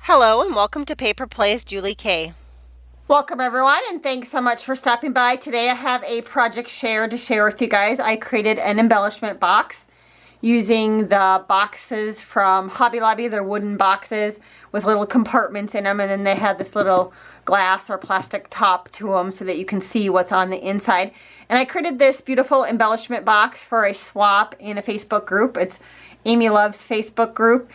Hello and welcome to Paper Plays Julie K. Welcome everyone, and thanks so much for stopping by. Today I have a project share to share with you guys. I created an embellishment box using the boxes from Hobby Lobby. They're wooden boxes with little compartments in them, and then they had this little glass or plastic top to them so that you can see what's on the inside. And I created this beautiful embellishment box for a swap in a Facebook group. It's Amy Loves Facebook group.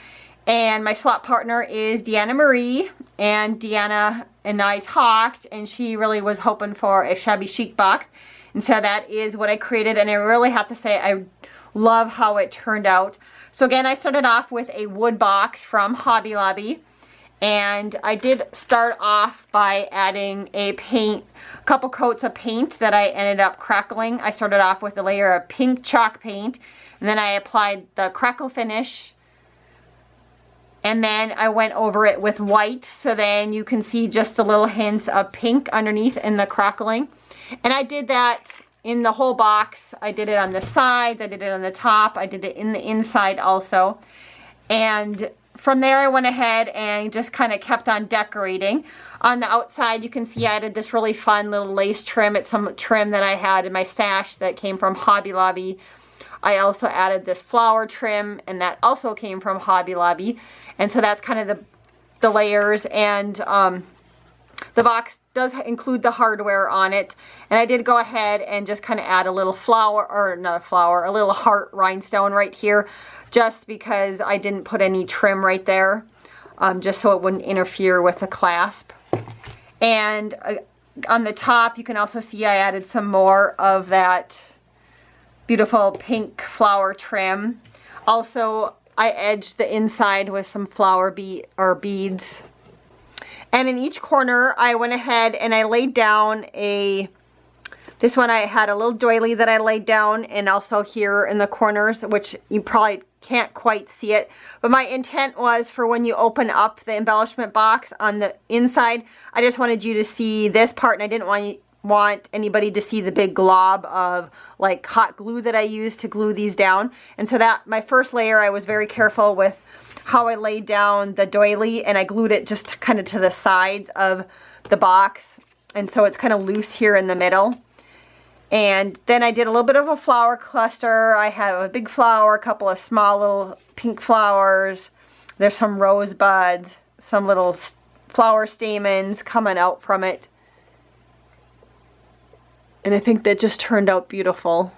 And my swap partner is Deanna Marie, and Deanna and I talked, and she really was hoping for a Shabby Chic box. And so that is what I created, and I really have to say I love how it turned out. So again, I started off with a wood box from Hobby Lobby, and I did start off by adding a couple coats of paint that I ended up crackling. I started off with a layer of pink chalk paint, and then I applied the crackle finish. And then I went over it with white, so then you can see just the little hints of pink underneath in the crackling. And I did that in the whole box. I did it on the sides, I did it on the top, I did it in the inside also. And from there I went ahead and just kind of kept on decorating. On the outside you can see I added this really fun little lace trim. It's some trim that I had in my stash that came from Hobby Lobby. I also added this flower trim, and that also came from Hobby Lobby. And so that's kind of the layers, and the box does include the hardware on it. And I did go ahead and just kind of add a little flower, or not a flower, a little heart rhinestone right here, just because I didn't put any trim right there, just so it wouldn't interfere with the clasp. And on the top, you can also see I added some more of that beautiful pink flower trim. Also, I edged the inside with some flower beads. And in each corner, I went ahead and I laid down this one I had a little doily that I laid down, and also here in the corners, which you probably can't quite see it. But my intent was for when you open up the embellishment box on the inside, I just wanted you to see this part, and I didn't want anybody to see the big glob of like hot glue that I used to glue these down. And so that my first layer, I was very careful with how I laid down the doily, and I glued it just kind of to the sides of the box, and so it's kind of loose here in the middle. And then I did a little bit of a flower cluster. I have a big flower, a couple of small little pink flowers. There's some rosebuds, some little flower stamens coming out from it. And I think that just turned out beautiful.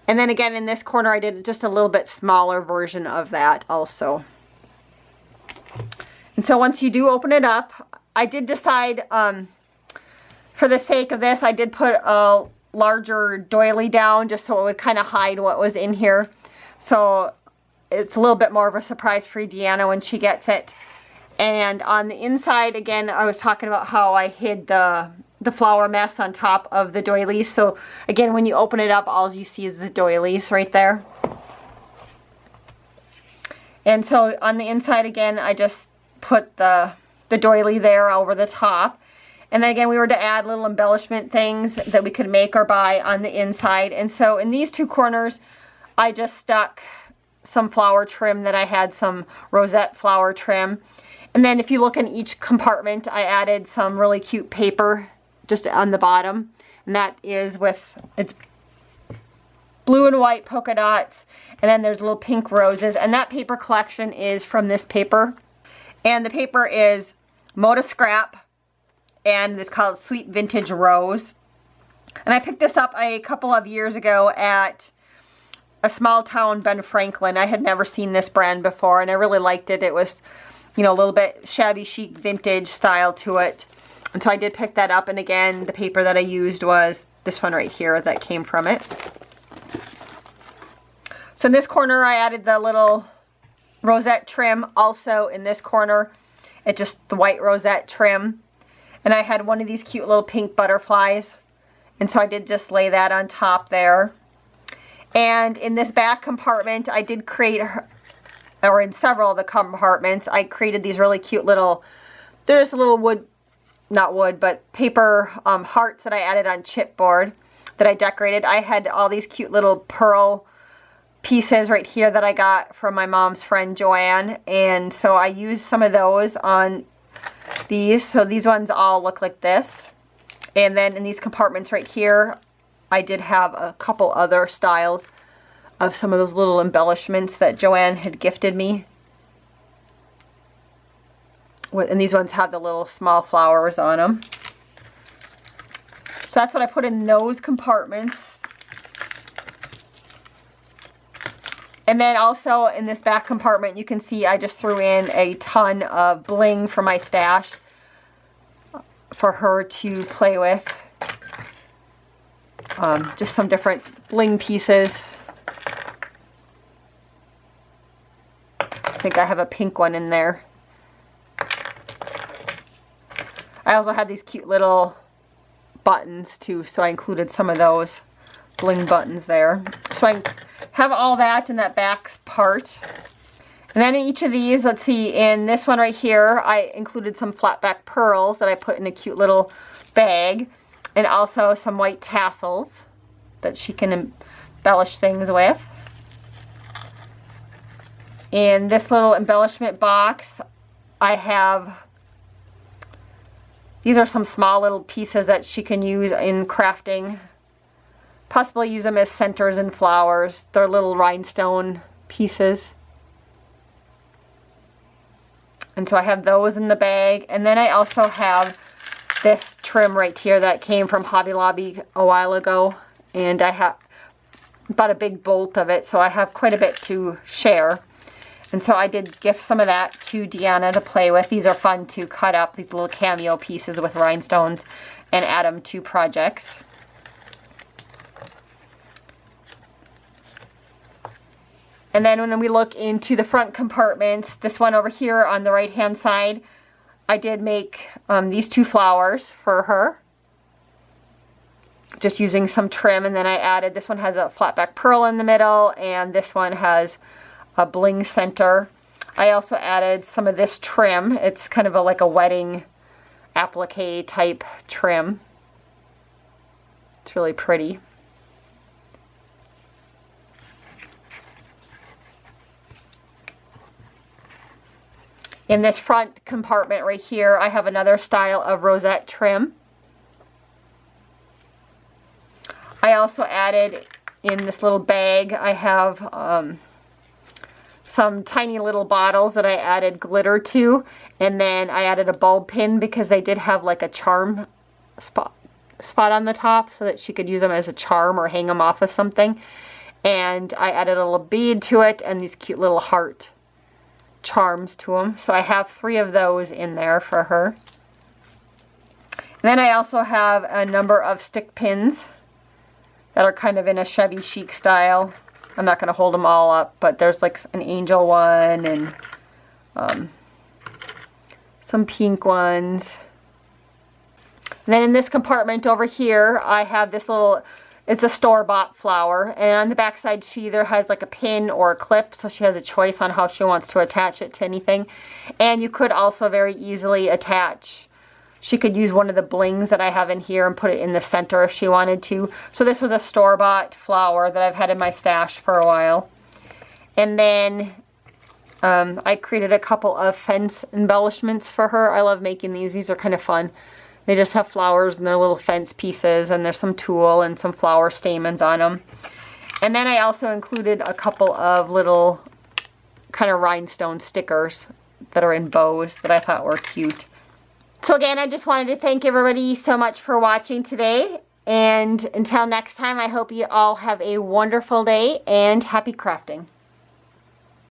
And then again in this corner I did just a little bit smaller version of that also. And so once you do open it up, I did decide for the sake of this, I did put a larger doily down just so it would kind of hide what was in here. So it's a little bit more of a surprise for Deanna when she gets it. And on the inside, again, I was talking about how I hid the flower mess on top of the doilies. So again, when you open it up, all you see is the doilies right there. And so on the inside, again, I just put the doily there over the top. And then again, we were to add little embellishment things that we could make or buy on the inside. And so in these two corners, I just stuck some flower trim that I had, some rosette flower trim. And then if you look in each compartment, I added some really cute paper just on the bottom, and that is it's blue and white polka dots, and then there's little pink roses, and that paper collection is from this paper, and the paper is Moda Scrap, and it's called Sweet Vintage Rose. And I picked this up a couple of years ago at a small town, Ben Franklin. I had never seen this brand before, and I really liked it. It was, you know, a little bit shabby chic vintage style to it. And so I did pick that up, and again, the paper that I used was this one right here that came from it. So in this corner, I added the little rosette trim. Also in this corner, it's just the white rosette trim. And I had one of these cute little pink butterflies. And so I did just lay that on top there. And in this back compartment, I did create, or in several of the compartments, I created these really cute little, there's a little wood, not wood, but paper hearts that I added on chipboard that I decorated. I had all these cute little pearl pieces right here that I got from my mom's friend Joanne, and so I used some of those on these. So these ones all look like this, and then in these compartments right here I did have a couple other styles of some of those little embellishments that Joanne had gifted me. And these ones have the little small flowers on them. So that's what I put in those compartments. And then also in this back compartment, you can see I just threw in a ton of bling from my stash for her to play with. Just some different bling pieces. I think I have a pink one in there. I also had these cute little buttons too, so I included some of those bling buttons there. So I have all that in that back part. And then in each of these, let's see, in this one right here, I included some flat back pearls that I put in a cute little bag, and also some white tassels that she can embellish things with. In this little embellishment box, I have, these are some small little pieces that she can use in crafting. Possibly use them as centers and flowers. They're little rhinestone pieces. And so I have those in the bag. And then I also have this trim right here that came from Hobby Lobby a while ago. And I have bought a big bolt of it, so I have quite a bit to share. And so I did gift some of that to Deanna to play with. These are fun to cut up, these little cameo pieces with rhinestones, and add them to projects. And then when we look into the front compartments, this one over here on the right hand side, I did make these two flowers for her, just using some trim. And then I added, this one has a flat back pearl in the middle, and this one has a bling center. I also added some of this trim. It's kind of like a wedding applique type trim. It's really pretty. In this front compartment right here, I have another style of rosette trim. I also added in this little bag, I have some tiny little bottles that I added glitter to, and then I added a bulb pin because they did have like a charm spot on the top so that she could use them as a charm or hang them off of something. And I added a little bead to it and these cute little heart charms to them. So I have 3 of those in there for her. And then I also have a number of stick pins that are kind of in a Shabby Chic style. I'm not going to hold them all up, but there's like an angel one and some pink ones. And then in this compartment over here, I have this little, it's a store-bought flower, and on the back side she either has like a pin or a clip, so she has a choice on how she wants to attach it to anything. And you could also very easily attach, she could use one of the blings that I have in here and put it in the center if she wanted to. So this was a store-bought flower that I've had in my stash for a while. And then I created a couple of fence embellishments for her. I love making these. These are kind of fun. They just have flowers and they're little fence pieces, and there's some tulle and some flower stamens on them. And then I also included a couple of little kind of rhinestone stickers that are in bows that I thought were cute. So again, I just wanted to thank everybody so much for watching today. And until next time, I hope you all have a wonderful day and happy crafting.